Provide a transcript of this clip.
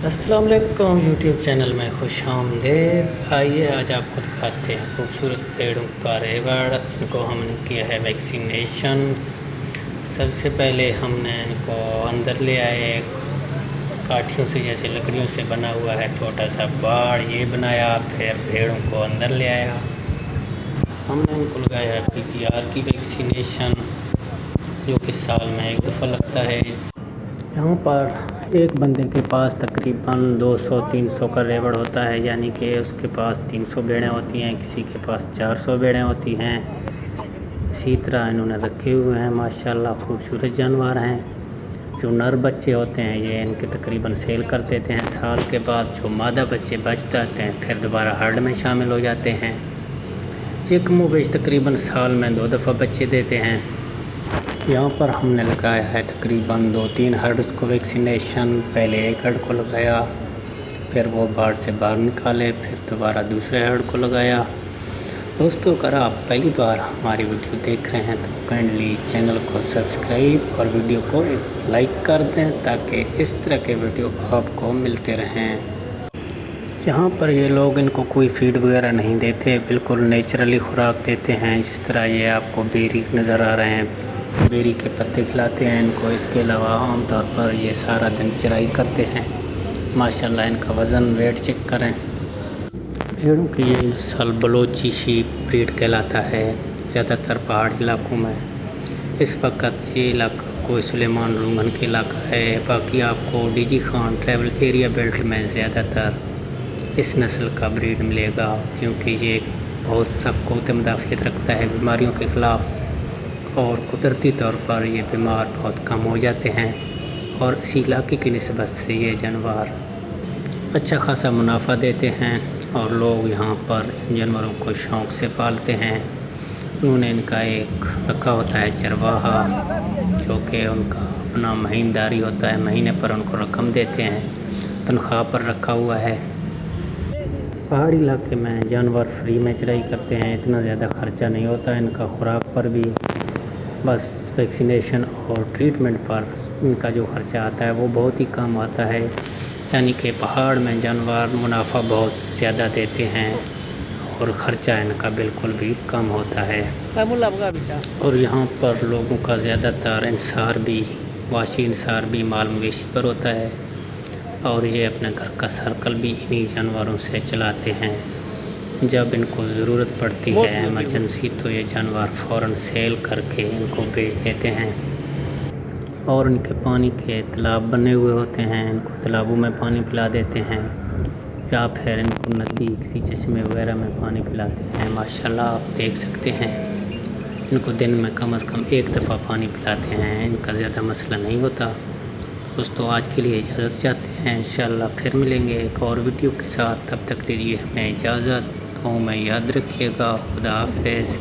السلام علیکم YouTube channel میں خوش آمدید۔ آئیے آج آپ کو دکھاتے ہیں خوبصورت پیڑوں کا ریوڑ۔ ان کو ہم نے کیا ہے ویکسینیشن۔ سب سے پہلے ہم نے ان کو اندر لے آئے، کاٹھیوں سے جیسے لکڑیوں سے بنا ہوا ہے چھوٹا سا باڑ یہ بنایا، پھر بھیڑوں کو اندر لے آیا۔ ہم نے ان کو لگایا ہے PPR کی ویکسینیشن، جو کہ سال میں ایک دفعہ لگتا ہے۔ یہاں پر ایک بندے کے پاس تقریباً 200-300 کا ریوڑ ہوتا ہے، یعنی کہ اس کے پاس 300 بیڑیں ہوتی ہیں، کسی کے پاس 400 بیڑیں ہوتی ہیں۔ اسی طرح انہوں نے رکھے ہوئے ہیں، ماشاءاللہ خوبصورت جانور ہیں۔ جو نر بچے ہوتے ہیں یہ ان کے تقریباً سیل کر دیتے ہیں۔ سال کے بعد جو مادہ بچے بچ جاتے ہیں پھر دوبارہ ہرڈ میں شامل ہو جاتے ہیں۔ یہ کم و بیش تقریباً سال میں 2 دفعہ بچے دیتے ہیں۔ یہاں پر ہم نے لگایا ہے تقریباً 2-3 ہرڈز کو ویکسینیشن۔ پہلے ایک ہرڈ کو لگایا، پھر وہ باڑ سے باہر نکالے، پھر دوبارہ دوسرے ہرڈ کو لگایا۔ دوستو، اگر آپ پہلی بار ہماری ویڈیو دیکھ رہے ہیں تو کائنڈلی چینل کو سبسکرائب اور ویڈیو کو ایک لائک کر دیں تاکہ اس طرح کے ویڈیو آپ کو ملتے رہیں۔ یہاں پر یہ لوگ ان کو کوئی فیڈ وغیرہ نہیں دیتے، بالکل نیچرلی خوراک دیتے ہیں۔ جس طرح یہ آپ کو بیری نظر آ رہے ہیں، بیری کے پتے کھلاتے ہیں ان کو۔ اس کے علاوہ عام طور پر یہ سارا دن چرائی کرتے ہیں۔ ماشاءاللہ ان کا وزن ویٹ چیک کریں۔ بھیڑوں کی یہ نسل بلوچی شیپ بریڈ کہلاتا ہے، زیادہ تر پہاڑی علاقوں میں۔ اس وقت یہ علاقہ کوئی سلیمان لونگھن کے علاقہ ہے، باقی آپ کو D G Khan tribal area belt میں زیادہ تر اس نسل کا بریڈ ملے گا، کیونکہ یہ بہت سخت قوت مدافعت رکھتا ہے بیماریوں کے خلاف، اور قدرتی طور پر یہ بیمار بہت کم ہو جاتے ہیں، اور اسی علاقے کی نسبت سے یہ جانور اچھا خاصا منافع دیتے ہیں، اور لوگ یہاں پر ان جانوروں کو شوق سے پالتے ہیں۔ انہوں نے ان کا ایک رکھا ہوتا ہے چرواہا، جو کہ ان کا اپنا مہینداری ہوتا ہے، مہینے پر ان کو رقم دیتے ہیں، تنخواہ پر رکھا ہوا ہے۔ پہاڑی علاقے میں جانور فری میں چرائی کرتے ہیں، اتنا زیادہ خرچہ نہیں ہوتا ان کا خوراک پر بھی، بس ویکسینیشن اور ٹریٹمنٹ پر ان کا جو خرچہ آتا ہے وہ بہت ہی کم آتا ہے، یعنی کہ پہاڑ میں جانور منافع بہت زیادہ دیتے ہیں اور خرچہ ان کا بالکل بھی کم ہوتا ہے۔ اور یہاں پر لوگوں کا زیادہ تر انحصار بھی، معاشی انحصار بھی مال مویشی پر ہوتا ہے، اور یہ اپنے گھر کا سرکل بھی انہی جانوروں سے چلاتے ہیں۔ جب ان کو ضرورت پڑتی ہے ایمرجنسی تو یہ جانور فوراً سیل کر کے ان کو بیچ دیتے ہیں۔ اور ان کے پانی کے تالاب بنے ہوئے ہوتے ہیں، ان کو تالابوں میں پانی پلا دیتے ہیں، یا پھر ان کو ندی کسی چشمے وغیرہ میں پانی پلاتے ہیں۔ ماشاءاللہ آپ دیکھ سکتے ہیں ان کو دن میں کم از کم ایک دفعہ پانی پلاتے ہیں، ان کا زیادہ مسئلہ نہیں ہوتا۔ دوستو، آج کے لیے اجازت چاہتے ہیں، انشاءاللہ پھر ملیں گے ایک اور ویڈیو کے ساتھ۔ تب تک دیجیے ہمیں اجازت، تو میں یاد رکھیے گا۔ خدا حافظ۔